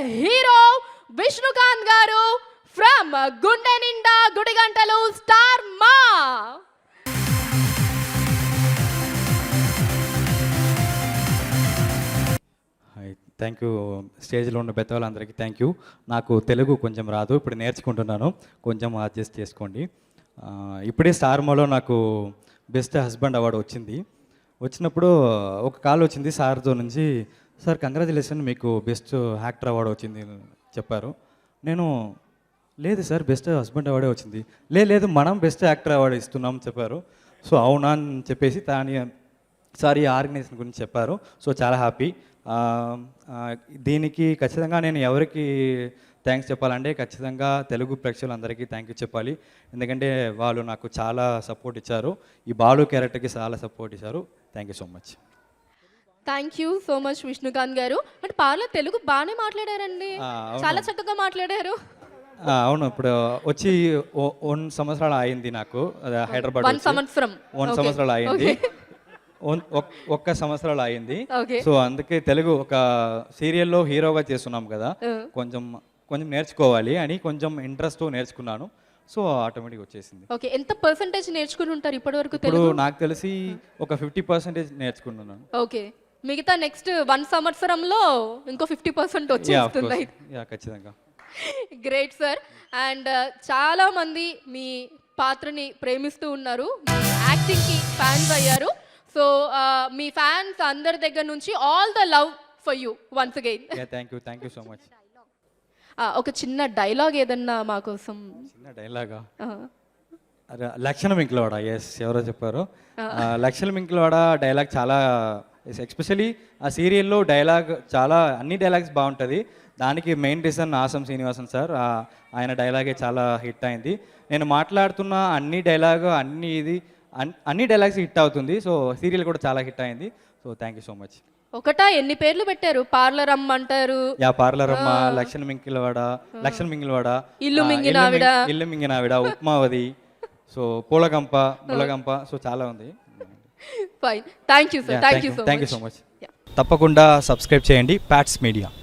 Hero Vishnukant గారు from గుండె నిండా గుడిగంటలు స్టార్ మా. Thank you. స్టేజ్లో ఉన్న పెద్దవాళ్ళందరికీ థ్యాంక్ యూ. నాకు తెలుగు కొంచెం రాదు, ఇప్పుడు నేర్చుకుంటున్నాను, కొంచెం అడ్జస్ట్ చేసుకోండి. ఇప్పుడే స్టార్ మాలో నాకు బెస్ట్ హస్బెండ్ అవార్డు వచ్చినప్పుడు ఒక కాల్ వచ్చింది సార్తో నుంచి, సార్ కంగ్రాచులేషన్ మీకు బెస్ట్ యాక్టర్ అవార్డు వచ్చింది చెప్పారు. నేను లేదు సార్ బెస్ట్ హస్బెండ్ అవార్డే వచ్చింది. లేదు మనం బెస్ట్ యాక్టర్ అవార్డు ఇస్తున్నాం చెప్పారు. సో అవునా అని చెప్పేసి సార్ ఈ ఆర్గనైజేషన్ గురించి చెప్పారు. సో చాలా హ్యాపీ. దీనికి ఖచ్చితంగా నేను ఎవరికి థ్యాంక్స్ చెప్పాలంటే ఖచ్చితంగా తెలుగు ప్రేక్షకులందరికీ థ్యాంక్ యూ చెప్పాలి. ఎందుకంటే వాళ్ళు నాకు చాలా సపోర్ట్ ఇచ్చారు, ఈ బాలు క్యారెక్టర్కి చాలా సపోర్ట్ ఇచ్చారు. Thank you so much. Thank you so much Vishnukant గారు. బట్ పార్లో తెలుగు బాగానే మాట్లాడారండి, చాలా చక్కగా మాట్లాడారు. అవును, ఇప్పుడు వచ్చి 1 సంవత్సరాలు అయింది నాకు హైదరాబాద్. 1 సంవత్సరాలు అయింది, 1 సంవత్సరాలు అయింది. సో అందుకే తెలుగు ఒక సీరియల్లో హీరోగా చేస్తున్నాం కదా, కొంచెం నేర్చుకోవాలి అని కొంచెం ఇంట్రెస్ట్ నేర్చుకున్నాను. సో ఆటోమేటిక్ వచ్చేసింది. ఓకే, ఎంత పర్సెంటేజ్ నేర్చుకుని ఉంటారు ఇప్పటివరకు? ఇప్పుడు నాకు తెలిసి ఒక 50% నేర్చుకుంటున్నాను. ఓకే, మిగతా నెక్స్ట్ 1 సంవత్సరంలో ఇంకో 50% వచ్చేస్తుంది. ఖచ్చితంగా. Great sir. అండ్ చాలా మంది మీ పాత్రని ప్రేమిస్తూ ఉన్నారు, యాక్టింగ్కి ఫ్యాన్స్ అయ్యారు. సో మీ ఫ్యాన్స్ అందరి దగ్గర నుంచి all the love for you once again. Thank you so much. ఒక చిన్న డైలాగ్ ఏదన్నా మా కోసం? చిన్న డైలాగా? లక్షణ మింకులవాడ. ఎస్, ఎవరో చెప్పారు. లక్షణ మింకులవాడ డైలాగ్ చాలా ఎస్పెషలీ ఆ సీరియల్లో డైలాగ్ చాలా, అన్ని డైలాగ్స్ బాగుంటుంది. దానికి main reason awesome Srinivasan sir, ఆయన డైలాగే చాలా హిట్ అయింది. నేను మాట్లాడుతున్న అన్ని డైలాగ్స్ హిట్ అవుతుంది. సో సీరియల్ కూడా చాలా హిట్ అయింది. So thank you so much. ఒకటా ఎన్ని పేర్లు పెట్టారు? పార్లర్ అమ్మ అంటారు, పార్లర్ అమ్మ, లక్షణ మింగిలవాడ, ఇల్లు మింగినావిడ, ఉప్మావతి, సో పూలగంప, ములగంప, సో చాలా ఉంది. Fine, thank you sir. Thank you so much. తప్పకుండా సబ్స్క్రైబ్ చేయండి ప్యాట్స్ మీడియా.